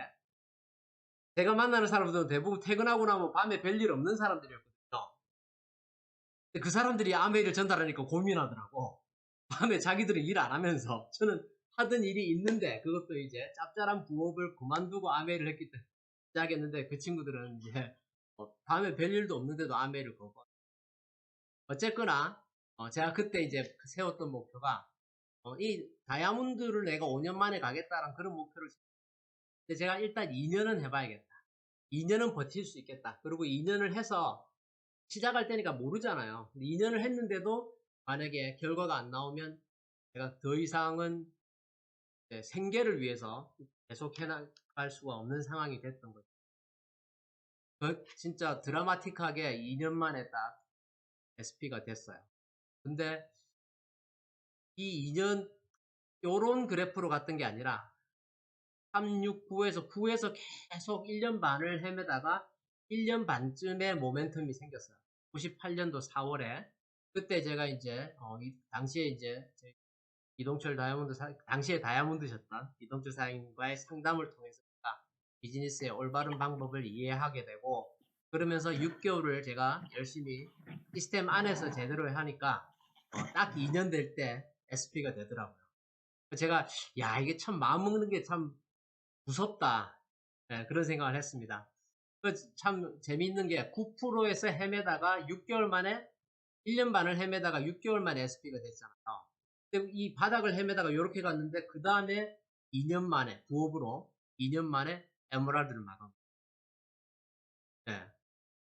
제가 만나는 사람들은 대부분 퇴근하고 나면 밤에 별일 없는 사람들이었거든요. 근데 그 사람들이 아메이를 전달하니까 고민하더라고. 밤에 자기들은 일 안 하면서, 저는 하던 일이 있는데 그것도 이제 짭짤한 부업을 그만두고 아메이를 했기 때문에 시작했는데, 그 친구들은 이제 밤에 별일도 없는데도 아메이를 거고. 어쨌거나 제가 그때 이제 세웠던 목표가 이 다이아몬드를 내가 5년 만에 가겠다는 그런 목표를 근데 제가 일단 2년은 해봐야겠다. 2년은 버틸 수 있겠다. 그리고 2년을 해서 시작할 때니까 모르잖아요. 근데 2년을 했는데도 만약에 결과가 안 나오면 제가 더 이상은 생계를 위해서 계속 해나갈 수가 없는 상황이 됐던 거죠. 진짜 드라마틱하게 2년 만에 딱 SP가 됐어요. 근데 이 2년 요런 그래프로 갔던 게 아니라 3, 6, 9에서 계속 1년 반을 헤매다가 1년 반쯤에 모멘텀이 생겼어요. 98년도 4월에 그때 제가 이제 당시에 이제 이동철 다이아몬드 당시에 다이아몬드셨던 이동철 사장님과의 상담을 통해서 비즈니스의 올바른 방법을 이해하게 되고 그러면서 6개월을 제가 열심히 시스템 안에서 제대로 하니까 딱 2년 될 때 SP가 되더라고요. 제가 야 이게 참 마음먹는 게 참 무섭다. 네, 그런 생각을 했습니다. 참 재미있는 게 9%에서 헤매다가 6개월 만에 1년 반을 헤매다가 6개월 만에 SP가 됐잖아요. 근데 이 바닥을 헤매다가 이렇게 갔는데 그 다음에 2년 만에 부업으로 2년 만에 에메랄드를 마감. 네.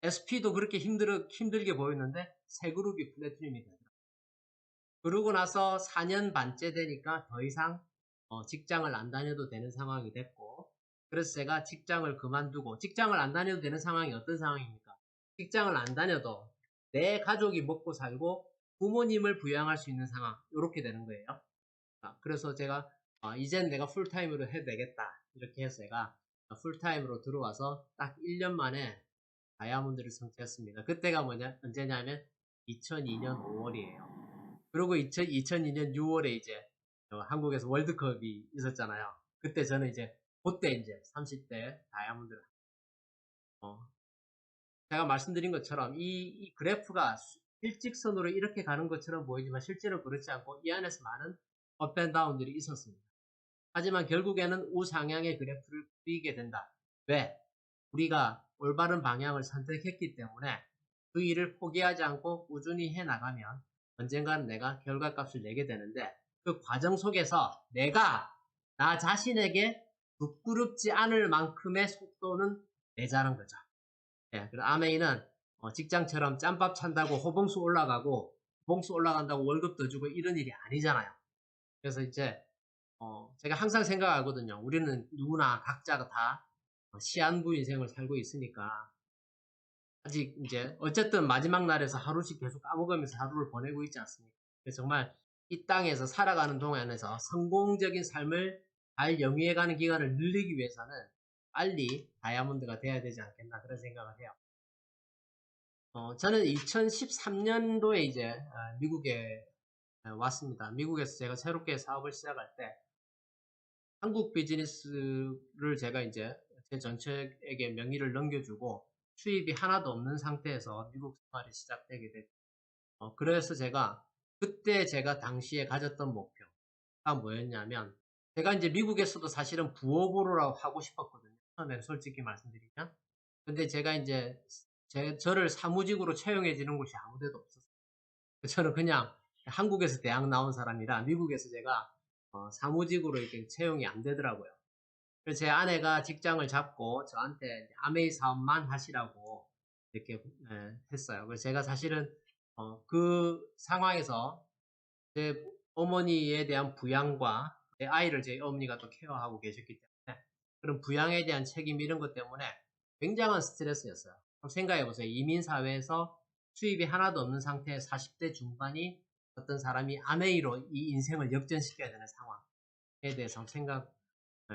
SP도 그렇게 힘들게 보였는데 새 그룹이 플래티늄이 되더라고요. 그러고 나서 4년 반째 되니까 더 이상 직장을 안 다녀도 되는 상황이 됐고 그래서 제가 직장을 그만두고 직장을 안 다녀도 되는 상황이 어떤 상황입니까? 직장을 안 다녀도 내 가족이 먹고 살고 부모님을 부양할 수 있는 상황 이렇게 되는 거예요. 그래서 제가 이젠 내가 풀타임으로 해도 되겠다 이렇게 해서 제가 풀타임으로 들어와서 딱 1년 만에 다이아몬드를 성취했습니다. 그때가 언제냐면 2002년 5월이에요. 그리고 2002년 6월에 이제 한국에서 월드컵이 있었잖아요. 그때 저는 그때 이제 30대 다이아몬드를 제가 말씀드린 것처럼 이 그래프가 일직선으로 이렇게 가는 것처럼 보이지만 실제로 그렇지 않고 이 안에서 많은 업앤다운들이 있었습니다. 하지만 결국에는 우상향의 그래프를 그리게 된다. 왜? 우리가 올바른 방향을 선택했기 때문에 그 일을 포기하지 않고 꾸준히 해나가면 언젠가는 내가 결과값을 내게 되는데 그 과정 속에서 내가 나 자신에게 부끄럽지 않을 만큼의 속도는 내자는 거죠. 예, 그리고 아메이는 직장처럼 짬밥 찬다고 호봉수 올라가고 호봉수 올라간다고 월급 더 주고 이런 일이 아니잖아요. 그래서 제가 항상 생각하거든요. 우리는 누구나 각자가 다 시한부 인생을 살고 있으니까 아직 어쨌든 마지막 날에서 하루씩 계속 까먹으면서 하루를 보내고 있지 않습니까? 그래서 정말 이 땅에서 살아가는 동안에서 성공적인 삶을 잘 영위해가는 기간을 늘리기 위해서는 빨리 다이아몬드가 돼야 되지 않겠나 그런 생각을 해요. 저는 2013년도에 미국에 왔습니다. 미국에서 제가 새롭게 사업을 시작할 때 한국 비즈니스를 제가 제 전체에게 명의를 넘겨주고 수입이 하나도 없는 상태에서 미국 생활이 시작되게 됐죠. 그래서 그때 제가 당시에 가졌던 목표가 뭐였냐면 제가 미국에서도 사실은 부업으로 하고 싶었거든요. 처음에 솔직히 말씀드리면. 근데 제가 저를 사무직으로 채용해 주는 곳이 아무 데도 없었어요. 저는 그냥 한국에서 대학 나온 사람이라 미국에서 제가 사무직으로 이렇게 채용이 안 되더라고요. 그래서 제 아내가 직장을 잡고 저한테 아메이 사업만 하시라고 이렇게 했어요. 그래서 제가 사실은 그 상황에서 제 어머니에 대한 부양과 제 아이를 제 어머니가 또 케어하고 계셨기 때문에 그런 부양에 대한 책임 이런 것 때문에 굉장한 스트레스였어요. 그럼 생각해보세요. 이민사회에서 수입이 하나도 없는 상태의 40대 중반이 어떤 사람이 아메이로 이 인생을 역전시켜야 되는 상황에 대해서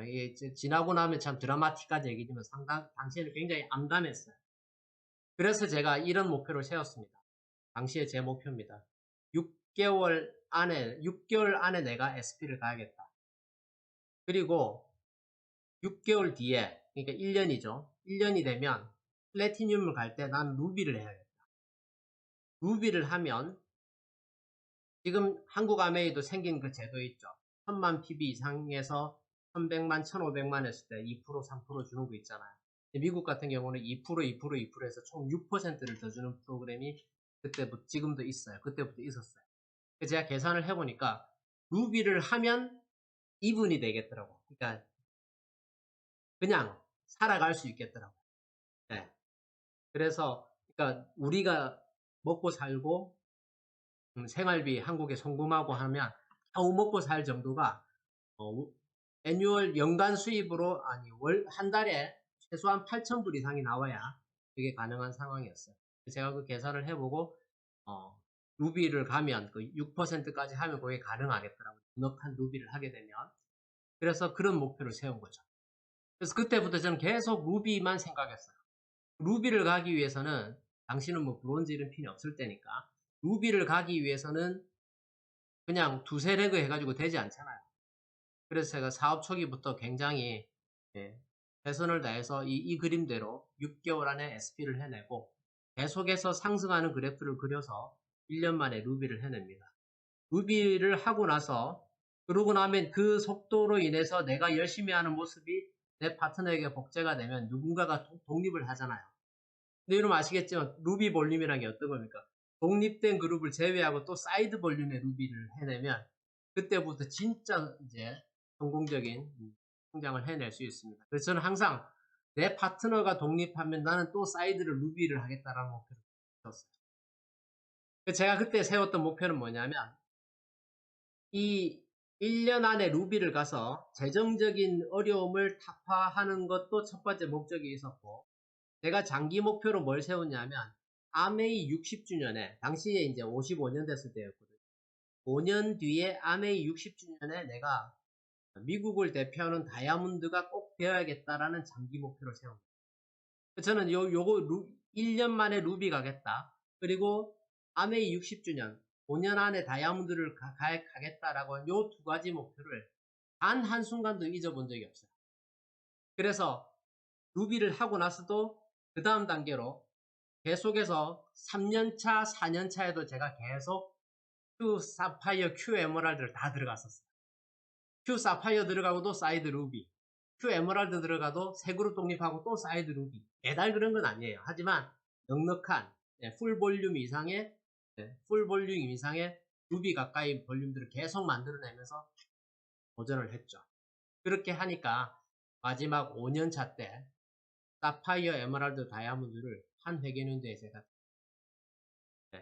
이게 지나고 나면 참 드라마틱한 얘기지만 당시에는 굉장히 암담했어요. 그래서 제가 이런 목표를 세웠습니다. 당시에 제 목표입니다. 6개월 안에 내가 SP를 가야겠다. 그리고 6개월 뒤에, 그러니까 1년이죠. 1년이 되면 플래티늄을 갈 때 난 루비를 해야겠다. 루비를 하면 지금 한국 아메이도 생긴 그 제도 있죠. 1000만 PB 이상에서 1100만, 1500만 했을 때 2%, 3% 주는 거 있잖아요. 미국 같은 경우는 2%, 2% 해서 총 6%를 더 주는 프로그램이 그때부터 지금도 있어요. 그때부터 있었어요. 제가 계산을 해보니까 루비를 하면 2분이 되겠더라고. 그러니까 그냥 살아갈 수 있겠더라고요. 네. 그래서 그러니까 우리가 먹고 살고 생활비 한국에 송금하고 하면 겨우 먹고 살 정도가 애뉴얼 연간 수입으로 아니 한 달에 최소한 8,000불 이상이 나와야 그게 가능한 상황이었어요. 제가 그 계산을 해보고 루비를 가면 그 6%까지 하면 그게 가능하겠더라고요. 넉넉한 루비를 하게 되면. 그래서 그런 목표를 세운 거죠. 그래서 그때부터 저는 계속 루비만 생각했어요. 루비를 가기 위해서는 당신은 뭐 브론즈 이런 핀이 없을 때니까 루비를 가기 위해서는 그냥 두세 레그 해가지고 되지 않잖아요. 그래서 제가 사업 초기부터 굉장히 최선을 다해서 이 그림대로 6개월 안에 SP를 해내고 계속해서 상승하는 그래프를 그려서 1년 만에 루비를 해냅니다. 루비를 하고 나서 그러고 나면 그 속도로 인해서 내가 열심히 하는 모습이 내 파트너에게 복제가 되면 누군가가 독립을 하잖아요. 근데 여러분 아시겠지만 루비 볼륨이라는 게 어떤 겁니까? 독립된 그룹을 제외하고 또 사이드 볼륨의 루비를 해내면 그때부터 진짜 이제 성공적인 성장을 해낼 수 있습니다. 그래서 저는 항상 내 파트너가 독립하면 나는 또 사이드를 루비를 하겠다라는 목표를 세웠어요. 제가 그때 세웠던 목표는 뭐냐면 이 1년 안에 루비를 가서 재정적인 어려움을 타파하는 것도 첫 번째 목적이 있었고 제가 장기 목표로 뭘 세웠냐면 아메이 60주년에 당시에 이제 55년 됐을 때였거든요. 5년 뒤에 아메이 60주년에 내가 미국을 대표하는 다이아몬드가 꼭 되어야겠다라는 장기 목표를 세웁니다. 저는 요거 1년 만에 루비 가겠다. 그리고 아메이 60주년 5년 안에 다이아몬드를 가겠다라고 한 요 두 가지 목표를 단 한순간도 잊어본 적이 없어요. 그래서 루비를 하고 나서도 그 다음 단계로 계속해서 3년차, 4년차에도 제가 계속 Q 사파이어, Q 에메랄드를 다 들어갔었어요. Q 사파이어 들어가고도 사이드 루비, Q 에메랄드 들어가도 새 그룹 독립하고 또 사이드 루비. 매달 그런 건 아니에요. 하지만 넉넉한 풀 볼륨 이상의 루비 가까이 볼륨들을 계속 만들어내면서 도전을 했죠. 그렇게 하니까 마지막 5년차 때 사파이어, 에메랄드, 다이아몬드를 한 회계연도에 제가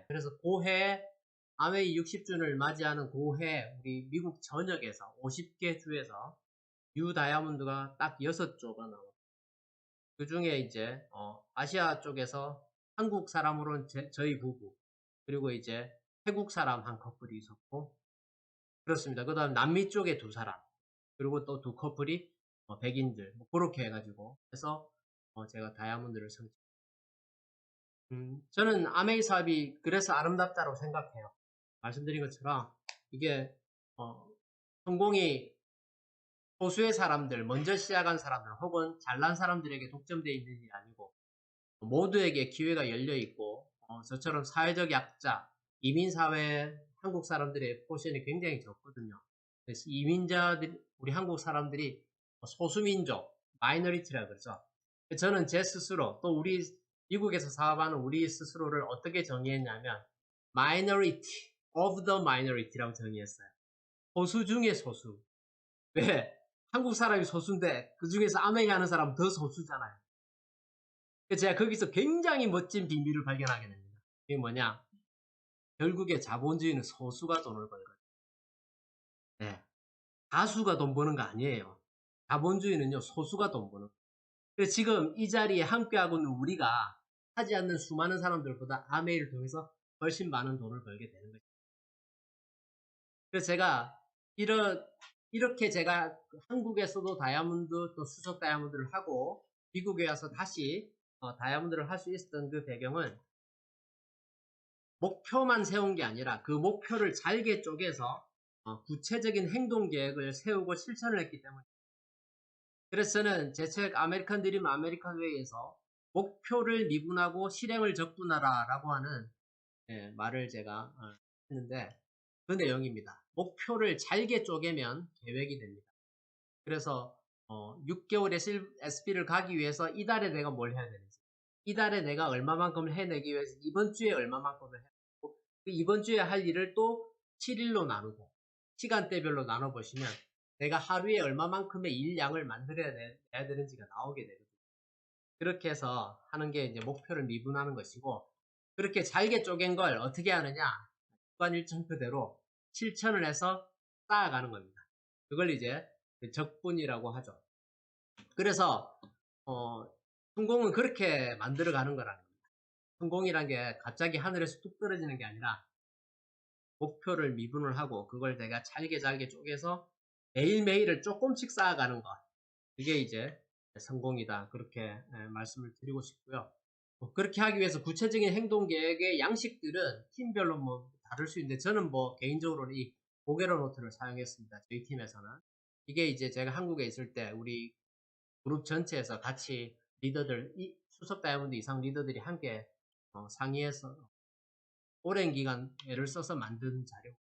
그래서 고해 아메이 60주년을 맞이하는 고해 우리 미국 전역에서 50개 주에서 U 다이아몬드가 딱 6조가 나와요. 그 중에 이제 아시아 쪽에서 한국 사람으로는 저희 부부 그리고 이제 태국 사람 한 커플이 있었고 그렇습니다. 그 다음 남미 쪽에 두 사람 그리고 또 두 커플이 백인들 뭐 그렇게 해가지고 해서 제가 다이아몬드를 선택. 저는 아메이 사업이 그래서 아름답다고 생각해요. 말씀드린 것처럼 이게 성공이 소수의 사람들, 먼저 시작한 사람들 혹은 잘난 사람들에게 독점되어 있는 일이 아니고 모두에게 기회가 열려 있고 저처럼 사회적 약자, 이민사회 한국 사람들의 포션이 굉장히 적거든요. 그래서 이민자들, 우리 한국 사람들이 소수민족, 마이너리티라 그러죠. 저는 제 스스로 또 우리 미국에서 사업하는 우리 스스로를 어떻게 정의했냐면 minority of the minority라고 정의했어요. 소수 중에 소수. 왜? 한국 사람이 소수인데 그 중에서 아메이 하는 사람은 더 소수잖아요. 그래서 제가 거기서 굉장히 멋진 비밀을 발견하게 됩니다. 그게 뭐냐? 결국에 자본주의는 소수가 돈을 벌거든요. 네. 다수가 돈 버는 거 아니에요. 자본주의는요, 소수가 돈 버는 거예요. 그래서 지금 이 자리에 함께하고 있는 우리가 하지 않는 수많은 사람들보다 아메이를 통해서 훨씬 많은 돈을 벌게 되는 거죠. 그래서 제가 이렇게 제가 한국에서도 다이아몬드 또 수석 다이아몬드를 하고 미국에 와서 다시 다이아몬드를 할 수 있었던 그 배경은 목표만 세운 게 아니라 그 목표를 잘게 쪼개서 구체적인 행동 계획을 세우고 실천을 했기 때문에 그래서 저는 제 책 아메리칸 드림 아메리칸 웨이에서 목표를 미분하고 실행을 적분하라 라고 하는 말을 제가 했는데 그 내용입니다. 목표를 잘게 쪼개면 계획이 됩니다. 그래서 6개월의 SP를 가기 위해서 이달에 내가 뭘 해야 되는지 이달에 내가 얼마만큼을 해내기 위해서 이번 주에 얼마만큼을 해내고 그 이번 주에 할 일을 또 7일로 나누고 시간대별로 나눠보시면 내가 하루에 얼마만큼의 일량을 만들어야 되는지가 나오게 되거든요. 그렇게 해서 하는 게 이제 목표를 미분하는 것이고, 그렇게 잘게 쪼갠 걸 어떻게 하느냐? 주간 일정표대로 실천을 해서 쌓아가는 겁니다. 그걸 이제 적분이라고 하죠. 그래서 성공은 그렇게 만들어가는 거라는 겁니다. 성공이란 게 갑자기 하늘에서 뚝 떨어지는 게 아니라 목표를 미분을 하고 그걸 내가 잘게 쪼개서 매일매일을 조금씩 쌓아가는 것. 그게 이제 성공이다. 그렇게 말씀을 드리고 싶고요. 그렇게 하기 위해서 구체적인 행동 계획의 양식들은 팀별로 뭐 다를 수 있는데, 저는 뭐 개인적으로는 이 고개로 노트를 사용했습니다. 저희 팀에서는. 이게 이제 제가 한국에 있을 때 우리 그룹 전체에서 같이 리더들, 수석 다이아몬드 이상 리더들이 함께 상의해서 오랜 기간 애를 써서 만든 자료,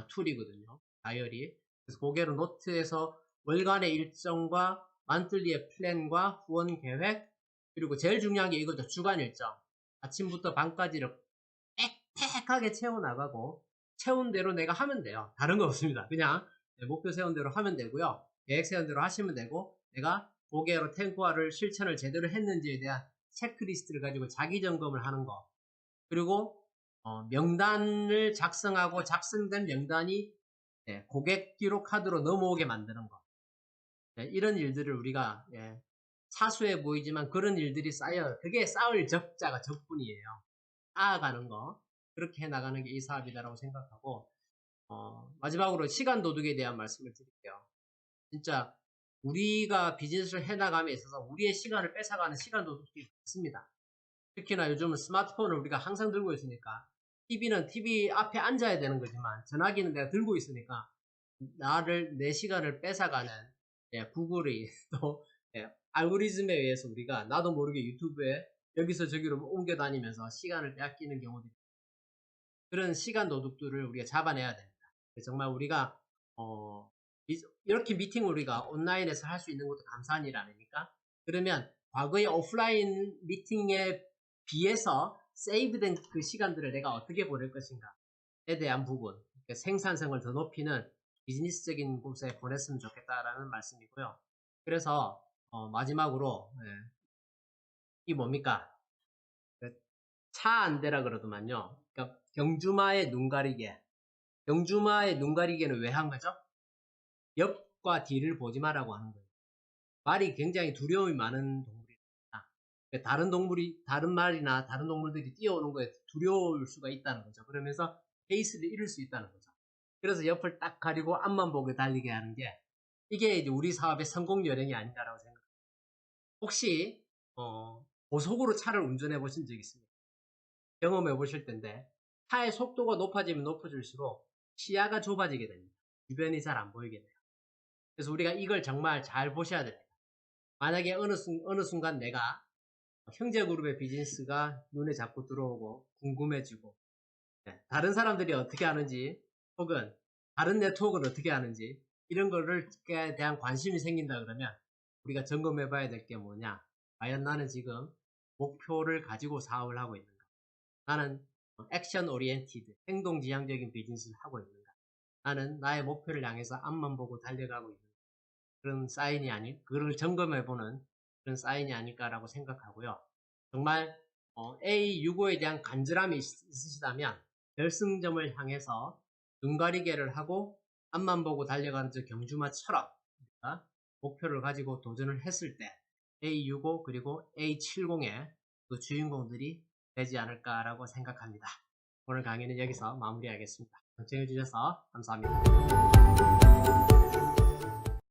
툴이거든요. 다이어리. 그래서 고개로 노트에서 월간의 일정과 만틀리의 플랜과 후원 계획, 그리고 제일 중요한 게 이거죠. 주간 일정. 아침부터 밤까지를 빽빽하게 채워나가고, 채운 대로 내가 하면 돼요. 다른 거 없습니다. 그냥 목표 세운 대로 하면 되고요. 계획 세운 대로 하시면 되고, 내가 고개로 탱고화를 실천을 제대로 했는지에 대한 체크리스트를 가지고 자기 점검을 하는 거. 그리고 명단을 작성하고 작성된 명단이 고객 기록 카드로 넘어오게 만드는 거. 이런 일들을 우리가 사소해 보이지만 그런 일들이 쌓여, 그게 쌓을 적자가 적분이에요. 쌓아가는 거. 그렇게 해나가는 게 이 사업이다라고 생각하고, 마지막으로 시간 도둑에 대한 말씀을 드릴게요. 진짜 우리가 비즈니스를 해나감에 있어서 우리의 시간을 뺏어가는 시간 도둑들이 많습니다. 특히나 요즘은 스마트폰을 우리가 항상 들고 있으니까, TV는 TV 앞에 앉아야 되는 거지만 전화기는 내가 들고 있으니까 내 시간을 뺏어가는 구글이 또 알고리즘에 의해서 우리가 나도 모르게 유튜브에 여기서 저기로 옮겨 다니면서 시간을 빼앗기는 경우들이, 그런 시간 도둑들을 우리가 잡아내야 됩니다. 정말 우리가 이렇게 미팅을 우리가 온라인에서 할 수 있는 것도 감사한 일 아닙니까? 그러면 과거의 오프라인 미팅에 비해서 세이브된 그 시간들을 내가 어떻게 보낼 것인가에 대한 부분, 생산성을 더 높이는 비즈니스적인 곳에 보냈으면 좋겠다라는 말씀이고요. 그래서 마지막으로 이 뭡니까? 차 안 되라 그러더만요. 그러니까 경주마의 눈 가리개. 경주마의 눈 가리개는 왜 한 거죠? 옆과 뒤를 보지 마라고 하는 거예요. 말이 굉장히 두려움이 많은 동물입니다. 다른 말이나 다른 동물들이 뛰어오는 거에 두려울 수가 있다는 거죠. 그러면서 페이스를 잃을 수 있다는 거죠. 그래서 옆을 딱 가리고 앞만 보고 달리게 하는 게, 이게 이제 우리 사업의 성공 요령이 아닌가라고 생각합니다. 혹시 고속으로 차를 운전해 보신 적 있습니까? 경험해 보실 텐데, 차의 속도가 높아지면 높아질수록 시야가 좁아지게 됩니다. 주변이 잘 안 보이게 돼요. 그래서 우리가 이걸 정말 잘 보셔야 됩니다. 만약에 어느 순간 내가 형제그룹의 비즈니스가 눈에 자꾸 들어오고 궁금해지고, 다른 사람들이 어떻게 하는지, 혹은 다른 네트워크는 어떻게 하는지, 이런 거를 대한 관심이 생긴다 그러면 우리가 점검해 봐야 될 게 뭐냐, 과연 나는 지금 목표를 가지고 사업을 하고 있는가, 나는 액션 오리엔티드, 행동 지향적인 비즈니스를 하고 있는가, 나는 나의 목표를 향해서 앞만 보고 달려가고 있는가, 그런 사인이 아닌, 그걸 점검해보는 그런 사인이 아닐까라고 생각하고요. 정말 A65에 대한 간절함이 있으시다면 결승점을 향해서 눈 가리개를 하고 앞만 보고 달려가는 저 경주마처럼 우리가 목표를 가지고 도전을 했을 때 A65 그리고 A70의 그 주인공들이 되지 않을까라고 생각합니다. 오늘 강의는 여기서 마무리하겠습니다. 시청해 주셔서 감사합니다.